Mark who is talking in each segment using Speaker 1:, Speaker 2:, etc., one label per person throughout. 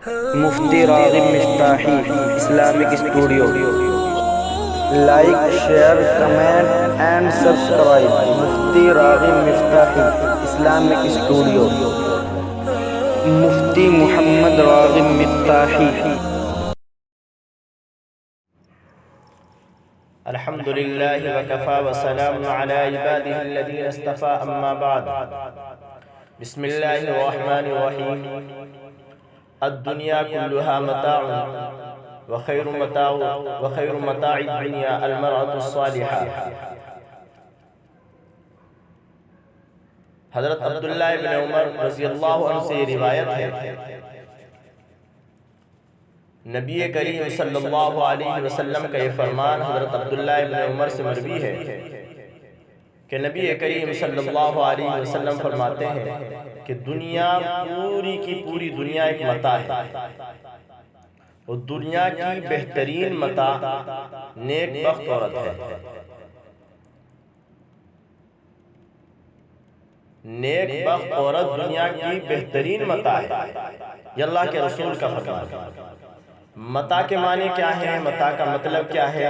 Speaker 1: Mufti Raghib Miftahi Islamic studio like share comment and subscribe Mufti Raghib Miftahi Islamic studio Mufti Muhammad Raghib Miftahi
Speaker 2: الحمد لله وكفى وسلام على عباده الذين اصطفى أما بعد بسم الله الرحمن الرحيم الدنيا كلها متاع وخير متاع الدنيا المرأة الصالحة. حضرت عبداللہ ابن عمر رضی اللہ عنہ سے یہ روایت ہے، نبی کریم صلی اللہ علیہ وسلم کا یہ فرمان حضرت عبداللہ ابن عمر سے مروی ہے کہ نبی کریم صلی اللہ علیہ وسلم فرماتے ہیں کہ دنیا پوری کی پوری دنیا ایک متاع ہے، اور دنیا کی بہترین متاع نیک بخت عورت ہے. نیک بخت عورت دنیا کی بہترین متاع ہے، یہ اللہ کے رسول کا فرمان ہے. متاع کے معنی کیا ہے؟ متاع کا مطلب کیا ہے؟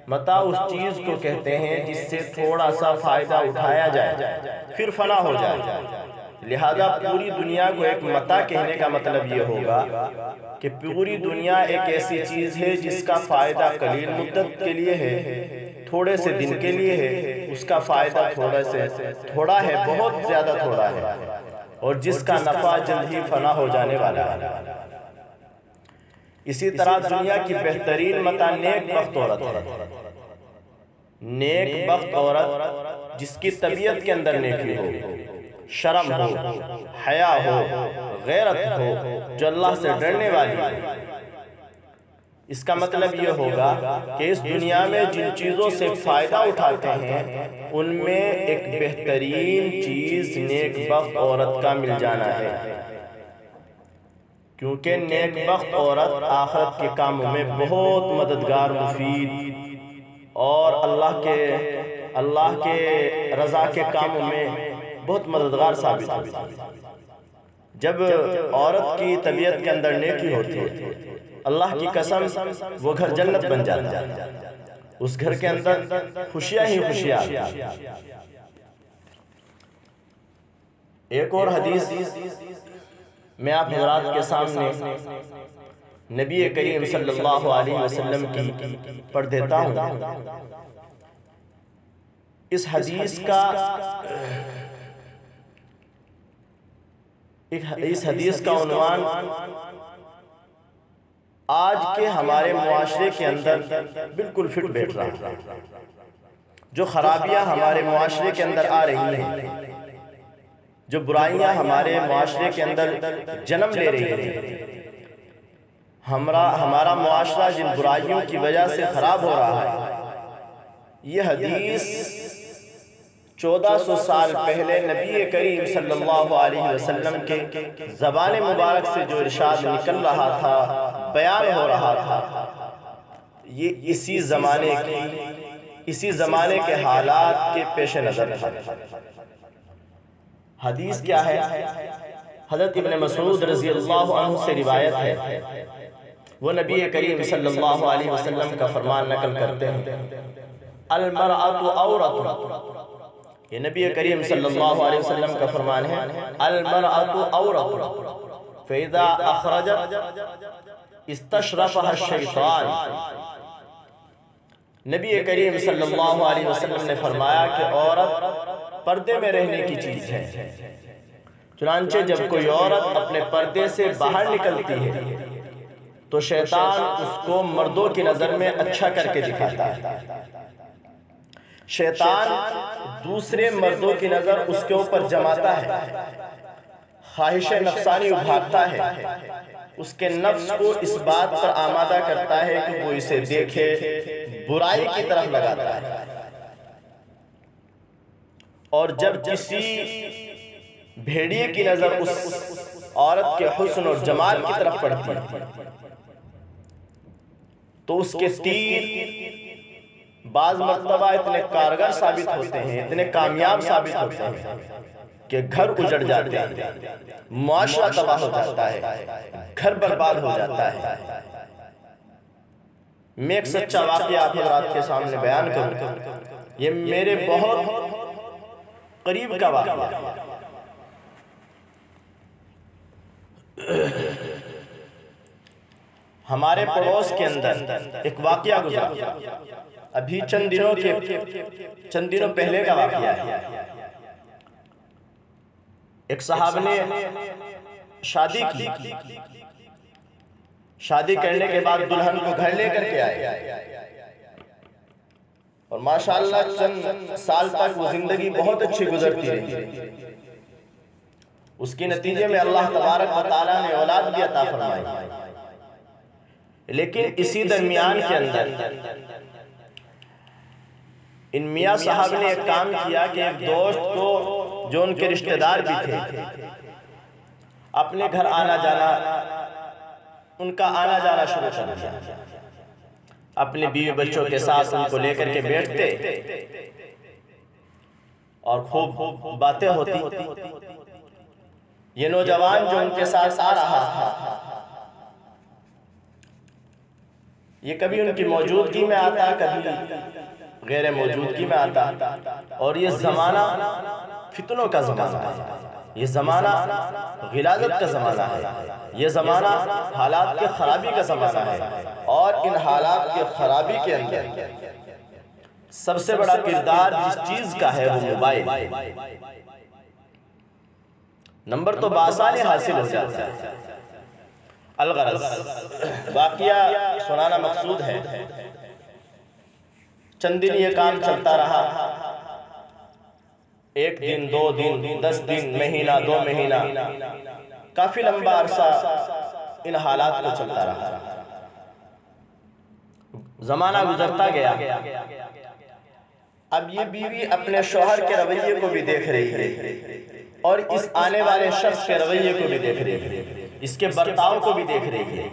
Speaker 2: متاع اس چیز کو کہتے ہیں جس سے تھوڑا سا فائدہ اٹھایا جائے پھر فنا ہو جائے. لہذا پوری دنیا کو ایک متاع کہنے کا مطلب یہ ہوگا کہ پوری دنیا ایک ایسی چیز ہے جس کا فائدہ قلیل مدت کے لیے ہے، تھوڑے سے دن کے لیے ہے، اس کا فائدہ تھوڑا ہے، بہت زیادہ تھوڑا ہے، اور جس کا نفع جلد ہی فنا ہو جانے والا ہے. اسی طرح دنیا کی بہترین متاع نیک بخت عورت ہے. نیک بخت عورت جس کی طبیعت کے اندر نیکی ہو، شرم ہو، حیا ہو، غیرت ہو، جو اللہ سے ڈرنے والی ہو. اس کا مطلب یہ ہوگا کہ اس دنیا میں جن چیزوں سے فائدہ اٹھاتے ہیں ان میں ایک بہترین چیز نیک بخت عورت کا مل جانا ہے، کیونکہ نیک بخت عورت آخرت کے کاموں میں بہت مددگار، مفید اور اللہ کے رضا کے کاموں میں بہت مددگار ثابت ہوتی ہے. جب عورت کی طبیعت کے اندر نیکی ہوتی ہے، اللہ کی قسم وہ گھر جنت بن جاتا ہے، اس گھر کے اندر خوشیاں ہی خوشیاں آتی ہیں. ایک اور حدیث میں آپ حضرات کے سامنے نبی کریم صلی اللہ علیہ وسلم کی پڑھ دیتا ہوں. اس حدیث کا عنوان آج کے ہمارے معاشرے کے اندر بالکل فٹ بیٹھ رہا ہے. جو خرابیاں ہمارے معاشرے کے اندر آ رہی ہیں، جو برائیاں ہمارے معاشرے کے اندر جنم لے رہی ہیں، ہمارا معاشرہ جن برائیوں کی وجہ سے خراب ہو رہا ہے، یہ حدیث 1400 سال پہلے نبی کریم صلی اللہ علیہ وسلم کے زبان مبارک سے جو ارشاد نکل رہا تھا، بیان ہو رہا تھا، یہ اسی زمانے کے حالات کے پیش نظر تھا. حدیث کیا ہے؟ حضرت ابن مسعود رضی اللہ عنہ سے روایت ہے، وہ نبی کریم صلی اللہ علیہ وسلم کا فرمان نقل کرتے ہیں، المرأة عورت. یہ نبی کریم صلی اللہ علیہ وسلم کا فرمان ہے، المرأة عورت فإذا أخرجت استشرفها الشیطان. نبی کریم صلی اللہ علیہ وسلم نے فرمایا کہ عورت پردے میں رہنے کی چیز ہے، چنانچہ جب کوئی عورت اپنے پردے سے باہر نکلتی ہے تو شیطان اس کو مردوں کی نظر میں اچھا کر کے دکھاتا ہے. شیطان دوسرے مردوں کی نظر اس کے اوپر جماتا ہے، خواہش نفسانی ابھارتا ہے، اس کے نفس کو اس بات پر آمادہ کرتا ہے کہ وہ اسے دیکھے، برائی کی طرف لگاتا ہے. اور جب کسی بھیڑیے کی نظر اس عورت کے حسن اور جمال کی طرف پڑتی ہے تو اس کے تیر بعض مرتبہ اتنے کارگر ثابت ہوتے ہیں، اتنے کامیاب ثابت ہوتے ہیں کہ گھر اجڑ جاتے ہیں، معاشرہ تباہ ہو جاتا ہے، گھر برباد ہو جاتا ہے۔ میں ایک سچا واقعہ آپ حضرات کے سامنے بیان کروں، یہ میرے بہت قریب کا واقعہ ہے۔ ہمارے پڑوس کے اندر ایک واقعہ گزرا، ابھی چند دنوں پہلے کا واقعہ ہے۔ ایک صاحب نے شادی کی، شادی کرنے کے بعد دلہن کو گھر لے کر کے آئے، اور ماشاءاللہ چند سال تک وہ زندگی بہت اچھی گزرتی رہی۔ اس کے نتیجے میں اللہ تبارک و تعالیٰ نے اولاد بھی عطا فرمائی۔ لیکن اسی درمیان کے اندر ان میاں صاحب نے ایک کام کیا کہ ایک دوست کو جو ان کے رشتہ دار بھی تھے، اپنے گھر آنا جانا، ان کا آنا جانا شروع کر دیا۔ اپنے بیوی بچوں کے ساتھ ان کو لے کر کے بیٹھتے اور خوب باتیں ہوتی۔ یہ نوجوان جو ان کے ساتھ آ رہا تھا، یہ کبھی ان کی موجودگی میں آتا، کبھی غیر موجودگی میں آتا، اور یہ زمانہ فتنوں کا زمانہ ہے، یہ زمانہ غلاظت کا زمانہ ہے، یہ زمانہ حالات کے خرابی کا زمانہ ہے۔ اور ان حالات کے خرابی کے اندر سب سے بڑا کردار جس چیز کا ہے وہ موبائل۔ نمبر تو بآسانی حاصل ہو جاتا ہے۔ الغرض واقعہ سنانا مقصود ہے، چند دن یہ کام چلتا رہا، ایک دن، 2 دن، 10 دن، مہینہ، 2 مہینہ، کافی لمبا عرصہ ان حالات کو چلتا رہا۔ زمانہ گزرتا گیا، اب یہ بیوی اپنے شوہر کے رویے کو بھی دیکھ رہی ہے، اور اس آنے والے شخص کے رویے کو بھی دیکھ رہی ہے، اس کے برتاؤ کو بھی دیکھ رہی ہے۔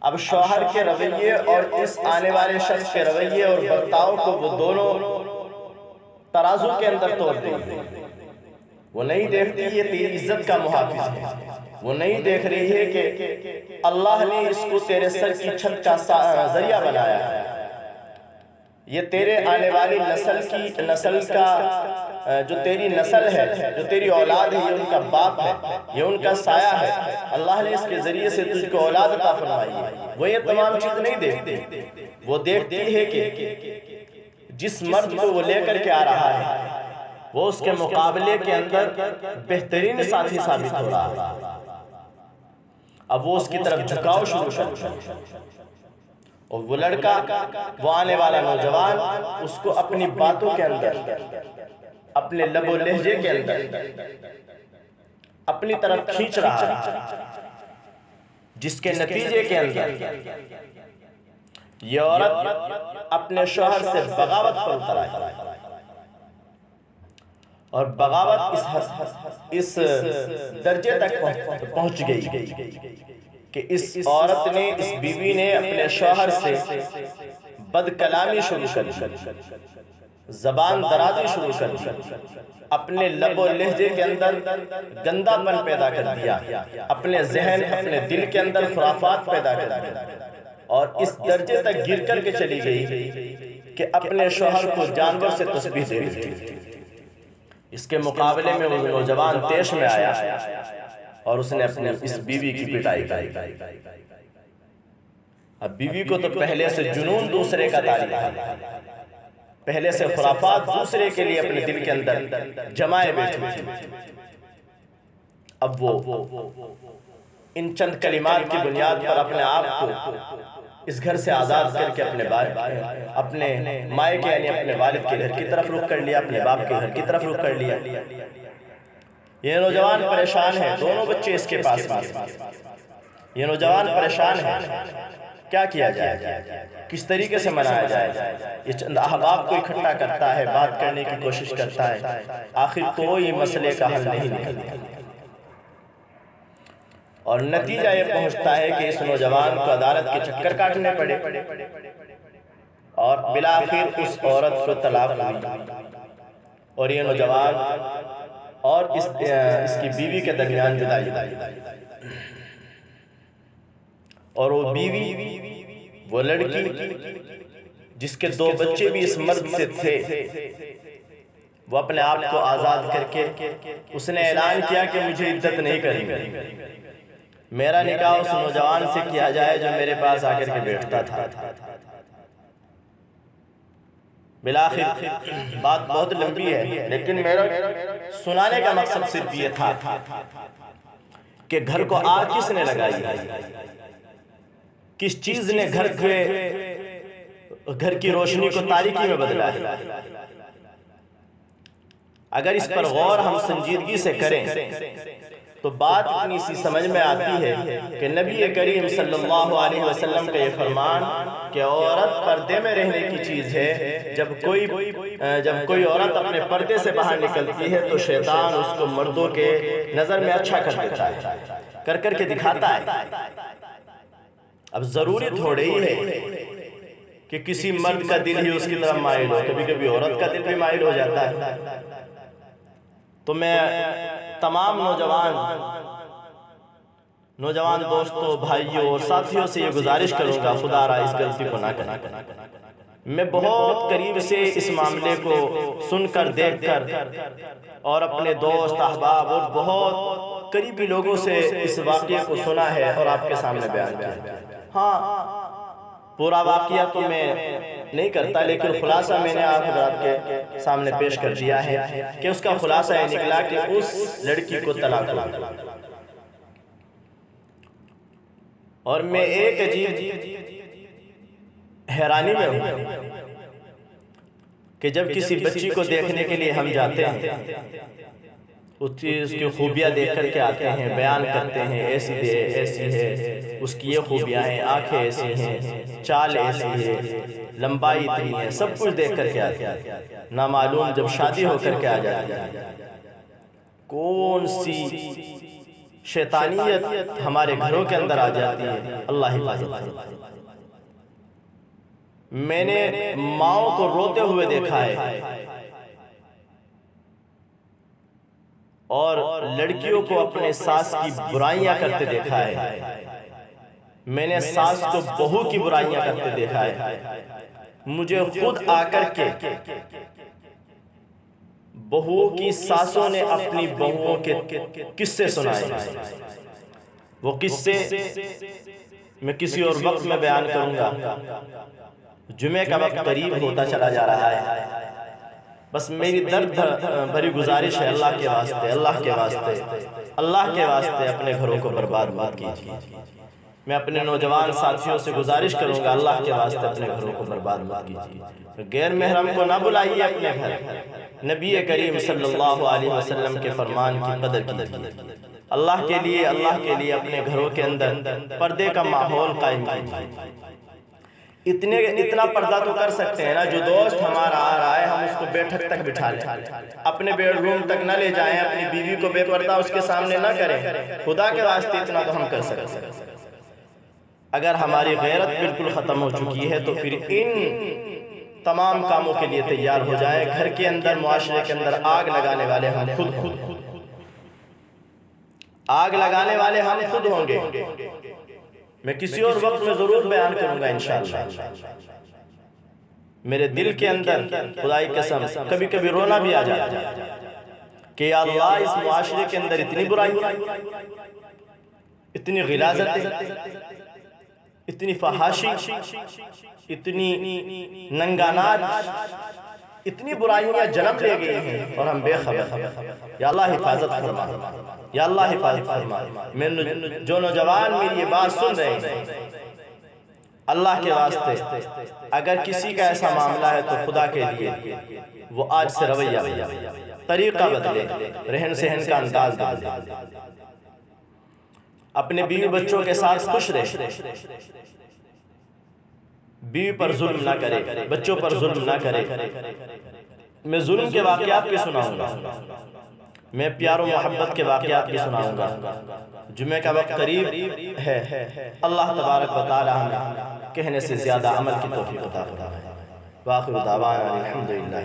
Speaker 2: اب شوہر کے رویے اور اس آنے والے شخص کے رویے اور برتاؤ کو وہ دونوں ترازو کے اندر توڑ دیں گے۔ وہ نہیں دیکھتی یہ تیری عزت کا محافظ ہے، وہ نہیں دیکھ رہی ہے کہ اللہ نے اس کو تیرے سر کی چھت کا ذریعہ بنایا ہے، یہ تیرے آنے والی نسل کا جو تیری نسل ہے، جو تیری اولاد ہے، یہ ان کا باپ ہے، یہ ان کا سایہ ہے، اللہ نے اس کے ذریعے سے تجھ کو اولاد عطا فرمائی ہے۔ وہ یہ تمام چیز نہیں دیکھتی، وہ دیکھتی ہے کہ جس مرد کو وہ لے کر کے آ رہا ہے وہ اس کے مقابلے کے اندر بہترین ساتھی ثابت ہو رہا ہے۔ اب وہ اس کی طرف جھکاؤ شروع کرتا ہے، اور وہ لڑکا، وہ آنے والا نوجوان، اس کو اپنی باتوں کے اندر، اپنے لب و لہجے کے اندر اپنی طرف کھینچ رہا ہے، جس کے نتیجے کے اندر یہ عورت اپنے شوہر سے بغاوت پر اتر آئی، اور بغاوت اس درجے تک پہنچ گئی کہ اس عورت نے، اس بیوی نے اپنے شوہر سے بد کلامی شروع کر دی، زبان درازی شروع کر دی، اپنے لب و لہجے کے اندر گندا پن پیدا کر دیا، اپنے ذہن، اپنے دل کے اندر خرافات پیدا کر دی، اور اس درجے تک گر کر کے چلی گئی کہ اپنے شوہر کو جانور سے تشبیہ دے دی۔ اس کے مقابلے میں وہ نوجوان تیش میں آیا اور اس نے اپنے اس بیوی کی پٹائی کی۔ اب بیوی کو تو پہلے سے جنون دوسرے کا طاری تھا، پہلے سے خرافات دوسرے کے لیے اپنے دل کے اندر جمائے بیٹھی تھی۔ اب وہ ان چند کلمات کی بنیاد پر اپنے آپ کو اس گھر سے آزاد کر کے اپنے مائکے یعنی اپنے والد کے گھر کی طرف رخ کر لیا، اپنے باپ کے گھر کی طرف رخ کر لیا۔ یہ نوجوان پریشان ہے، دونوں بچے اس کے پاس ہیں، یہ نوجوان پریشان ہے، کیا کیا جائے، کس طریقے سے منایا جائے۔ یہ چند احباب کو اکٹھا کرتا ہے، بات کرنے کی کوشش کرتا ہے، آخر کوئی مسئلے کا حل نہیں نکلتا، اور نتیجہ یہ پہنچتا ہے کہ اس نوجوان کو عدالت کے چکر کاٹنے پڑے، اور بالآخر اس عورت کو طلاق ہوئی، اور یہ نوجوان اور اس کی بیوی کے درمیان جدائی، اور وہ بیوی، وہ لڑکی جس کے 2 بچے بھی اس مرد سے تھے، وہ اپنے آپ کو آزاد کر کے اس نے اعلان کیا کہ مجھے عدت نہیں کریں گے، میرا نکاح اس نوجوان سے کیا جائے جو میرے پاس آ کر کے بیٹھتا تھا۔ بالآخر بات بہت لمبی ہے، لیکن میرا سنانے کا مقصد صرف یہ تھا کہ گھر کو آگ کس نے لگائی ہے، کس چیز نے گھر کی روشنی کو تاریکی میں بدلا ہے۔ اگر اس پر غور ہم سنجیدگی سے کریں تو بات اتنی سی سمجھ میں آتی ہے کہ نبی کریم صلی اللہ علیہ وسلم کا یہ فرمان کہ عورت پردے میں رہنے کی چیز ہے، جب کوئی عورت اپنے پردے سے باہر نکلتی ہے تو شیطان اس کو مردوں کے نظر میں اچھا کر دیتا ہے، کر کے دکھاتا ہے۔ اب ضروری تھوڑے ہی ہے کہ کسی مرد کا دل ہی اس کی طرف مائل ہو، کبھی کبھی عورت کا دل بھی مائل ہو جاتا ہے۔ تو میں تمام نوجوان دوستوں، بھائیوں اور ساتھیوں سے یہ گزارش کروں گا، خدا را اس غلطی کو نہ کریں۔ میں بہت قریب سے اس معاملے کو سن کر، دیکھ کر، اور اپنے دوست، احباب اور بہت قریبی لوگوں سے اس واقعے کو سنا ہے اور آپ کے سامنے بیان کیا۔ ہاں، پورا واقعہ تو میں نہیں کرتا، لیکن خلاصہ میں نے آپ حضرات کے سامنے پیش کر دیا ہے کہ اس کا خلاصہ یہ نکلا کہ اس لڑکی کو طلاق ہوا، اور میں ایک عجیب حیرانی میں ہوں کہ جب کسی بچی کو دیکھنے کے لیے ہم جاتے ہیں، اس کی خوبیاں دیکھ کر کے آتے ہیں، بیان کرتے ہیں، ایسی ہے، اس کی یہ خوبیاں ہیں، آنکھیں ایسی ہیں، چال ایسی ہے، لمبائی اتنی ہے، سب کچھ دیکھ کر کے آتے ہیں۔ نامعلوم جب شادی ہو کر کے آ جاتی ہے، کون سی شیطانیت ہمارے گھروں کے اندر آ جاتی ہے، اللہ حفاظت۔ میں نے ماؤں کو روتے ہوئے دیکھا ہے اور لڑکیوں کو اپنے ساس کی برائیاں کرتے دیکھا ہے، میں نے ساس کو بہو کی برائیاں کرتے دیکھا ہے۔ مجھے خود آ کر کے بہو کی ساسوں نے اپنی بہووں کے قصے سنائے، وہ قصے میں کسی اور وقت میں بیان کروں گا۔ جمعہ کا وقت قریب ہوتا چلا جا رہا ہے، بس میری درد بھری گزارش ہے، اللہ کے واسطے اپنے گھروں کو برباد مت کیجیے۔ میں اپنے نوجوان ساتھیوں سے گزارش کروں گا، اللہ کے واسطے اپنے گھروں کو برباد مت کیجیے، غیر محرم کو نہ بلائیے اپنے گھر، نبی کریم صلی اللہ علیہ وسلم کے فرمان کی قدر کیجیے، اللہ کے لیے اپنے گھروں کے اندر پردے کا ماحول قائم کیجیے۔ اتنا پردہ تو کر سکتے ہیں نا، جو دوست ہمارا آ رہا ہے ہم اس کو بیٹھک تک بٹھا لیں، اپنے بیڈ روم تک نہ لے جائیں، اپنی بیوی کو بے پردہ اس کے سامنے نہ کریں، خدا کے واسطے اتنا تو ہم کر سکتے ہیں۔ اگر ہماری غیرت بالکل ختم ہو چکی ہے تو پھر ان تمام کاموں کے لیے تیار ہو جائیں۔ گھر کے اندر، معاشرے کے اندر آگ لگانے والے ہم خود ہوں گے۔ میں کسی اور وقت میں ضرور بیان کروں گا انشاءاللہ۔ میرے دل کے اندر خدائی قسم کبھی کبھی رونا بھی آ جاتا ہے کہ یا اللہ، اس معاشرے کے اندر اتنی برائی، اتنی غلاظت، اتنی فحاشی، اتنی ننگانات، اتنی برائیاں جنم لے گئی ہیں اور ہم بے خبر۔ یا اللہ حفاظت فرما، یا اللہ حفاظت فرما۔ جو نوجوان میری یہ بات سن رہے ہیں، اللہ کے واسطے اگر کسی کا ایسا معاملہ ہے تو خدا کے لیے وہ آج سے رویہ طریقہ بدلے، رہن سہن کا انداز بدلے، اپنے بیوی بچوں کے ساتھ خوش رہے، بیوی پر ظلم نہ کرے، بچوں پر ظلم نہ کرے۔ میں ظلم کے واقعات بھی سناؤں گا، میں پیار و محبت کے واقعات بھی سناؤں گا۔ جمعہ کا وقت قریب ہے، اللہ تبارک و تعالی ہمیں کہنے سے زیادہ عمل کی توفیق عطا فرمائے۔ وآخر دعوانا الحمدللہ۔